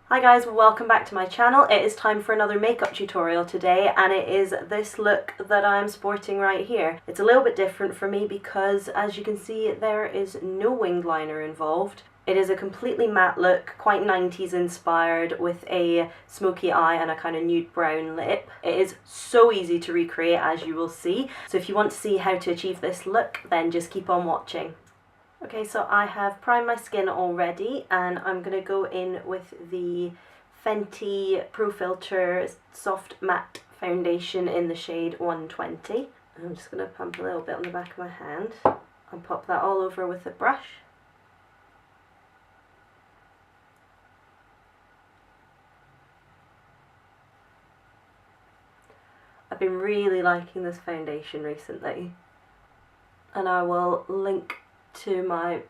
Hi guys, welcome back to my channel. It is time for another makeup tutorial today, and it is this look that I'm sporting right here. It's a little bit different for me because, as you can see, there is no winged liner involved. It is a completely matte look, quite 90s inspired, with a smoky eye and a kind of nude brown lip. It is so easy to recreate, as you will see. So if you want to see how to achieve this look, then just keep on watching. Okay, so I have primed my skin already, and I'm going to go in with the Fenty Pro Filter Soft Matte Foundation in the shade 120. I'm just going to pump a little bit on the back of my hand and pop that all over with a brush. I've been really liking this foundation recently, and I will link to my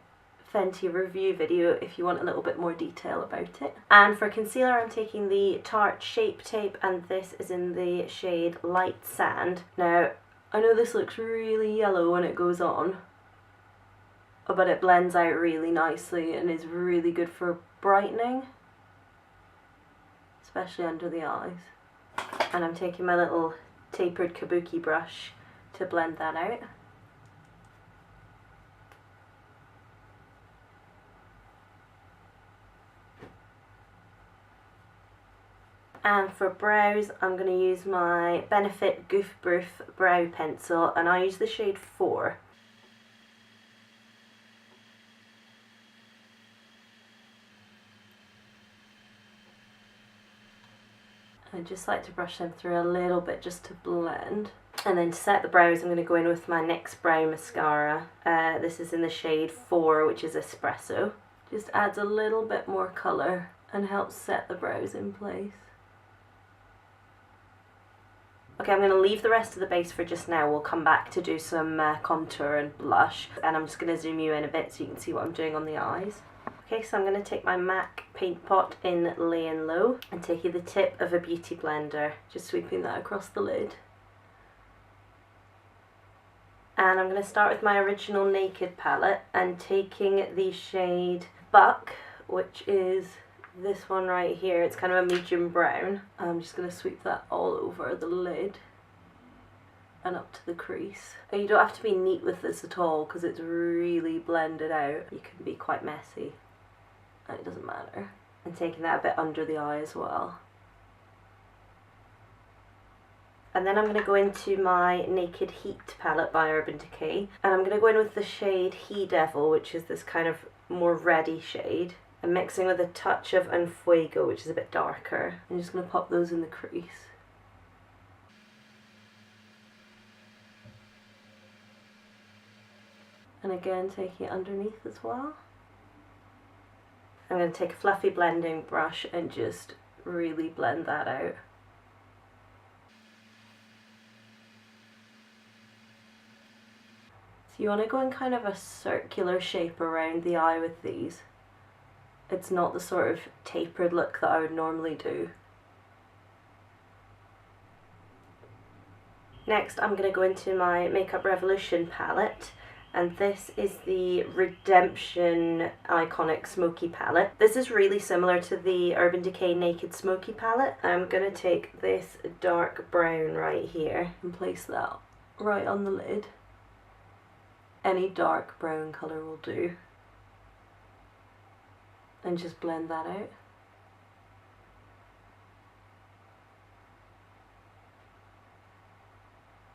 Fenty review video if you want a little bit more detail about it. And for concealer, I'm taking the Tarte Shape Tape, and this is in the shade Light Sand. Now, I know this looks really yellow when it goes on, but it blends out really nicely and is really good for brightening, especially under the eyes. And I'm taking my little tapered kabuki brush to blend that out. And for brows, I'm going to use my Benefit Goof Proof Brow Pencil, and I use the shade 4. I just like to brush them through a little bit just to blend. And then to set the brows, I'm going to go in with my NYX Brow Mascara. This is in the shade 4, which is Espresso. Just adds a little bit more colour and helps set the brows in place. Okay, I'm going to leave the rest of the base for just now. We'll come back to do some contour and blush, and I'm just going to zoom you in a bit so you can see what I'm doing on the eyes. Okay, so I'm going to take my MAC paint pot in Lay and Low and taking the tip of a beauty blender, just sweeping that across the lid. And I'm going to start with my original Naked palette and taking the shade Buck, which is this one right here. It's kind of a medium brown. I'm just going to sweep that all over the lid and up to the crease. And you don't have to be neat with this at all because it's really blended out. You can be quite messy and it doesn't matter. And taking that a bit under the eye as well. And then I'm going to go into my Naked Heat palette by Urban Decay, and I'm going to go in with the shade He Devil, which is this kind of more reddy shade. I'm mixing with a touch of Enfuego, which is a bit darker. I'm just going to pop those in the crease. And again, taking it underneath as well. I'm going to take a fluffy blending brush and just really blend that out. So you want to go in kind of a circular shape around the eye with these. It's not the sort of tapered look that I would normally do. Next, I'm going to go into my Makeup Revolution palette, and this is the Redemption Iconic Smoky palette. This is really similar to the Urban Decay Naked Smoky palette. I'm going to take this dark brown right here and place that right on the lid. Any dark brown colour will do. And just blend that out.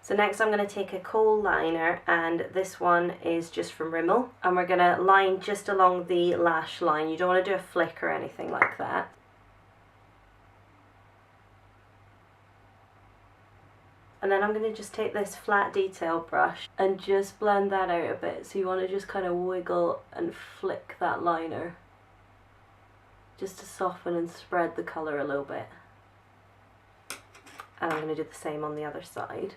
So next I'm going to take a kohl liner, and this one is just from Rimmel, and we're going to line just along the lash line. You don't want to do a flick or anything like that. And then I'm going to just take this flat detail brush and just blend that out a bit. So you want to just kind of wiggle and flick that liner, just to soften and spread the colour a little bit. And I'm going to do the same on the other side.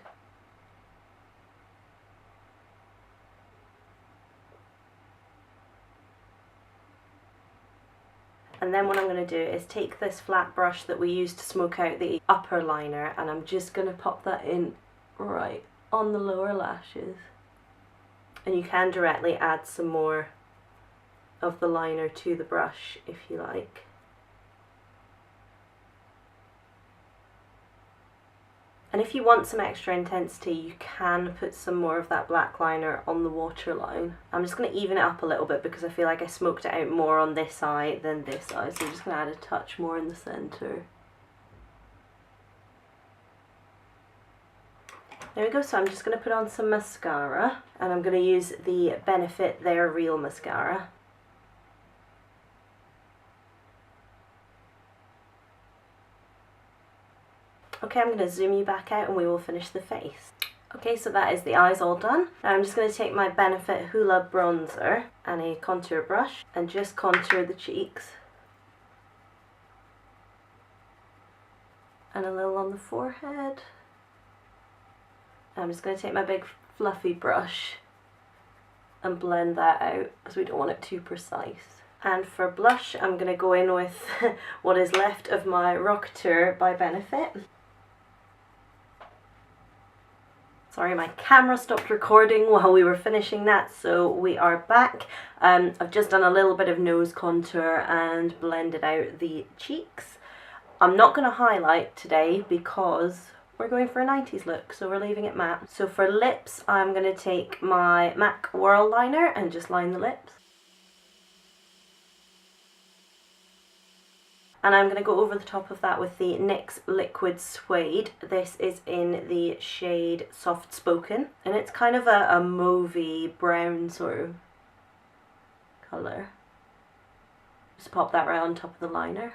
And then what I'm going to do is take this flat brush that we used to smoke out the upper liner, and I'm just going to pop that in right on the lower lashes. And you can directly add some more of the liner to the brush if you like. And if you want some extra intensity, you can put some more of that black liner on the waterline. I'm just going to even it up a little bit because I feel like I smoked it out more on this eye than this eye, so I'm just going to add a touch more in the centre. There we go, so I'm just going to put on some mascara, and I'm going to use the Benefit They're Real mascara. Okay, I'm going to zoom you back out and we will finish the face. Okay, so that is the eyes all done. Now I'm just going to take my Benefit Hoola bronzer and a contour brush and just contour the cheeks. And a little on the forehead. I'm just going to take my big fluffy brush and blend that out because we don't want it too precise. And for blush, I'm going to go in with what is left of my Rocketeur by Benefit. Sorry, my camera stopped recording while we were finishing that, so we are back. I've just done a little bit of nose contour and blended out the cheeks. I'm not going to highlight today because we're going for a 90s look, so we're leaving it matte. So for lips, I'm going to take my MAC Whirl liner and just line the lips. And I'm going to go over the top of that with the NYX Liquid Suede. This is in the shade Soft Spoken, and it's kind of a mauvey brown sort of colour. Just pop that right on top of the liner.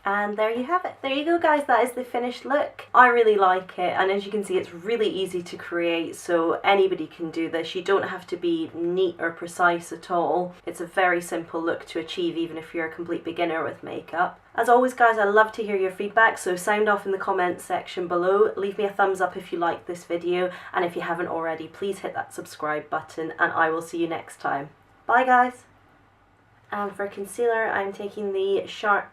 And there you have it. There you go, guys. That is the finished look. I really like it, and as you can see, it's really easy to create, so anybody can do this. You don't have to be neat or precise at all. It's a very simple look to achieve, even if you're a complete beginner with makeup. As always, guys, I love to hear your feedback, so sound off in the comments section below. Leave me a thumbs up if you like this video, and if you haven't already, please hit that subscribe button, and I will see you next time. Bye, guys. And for concealer, I'm taking the Sharp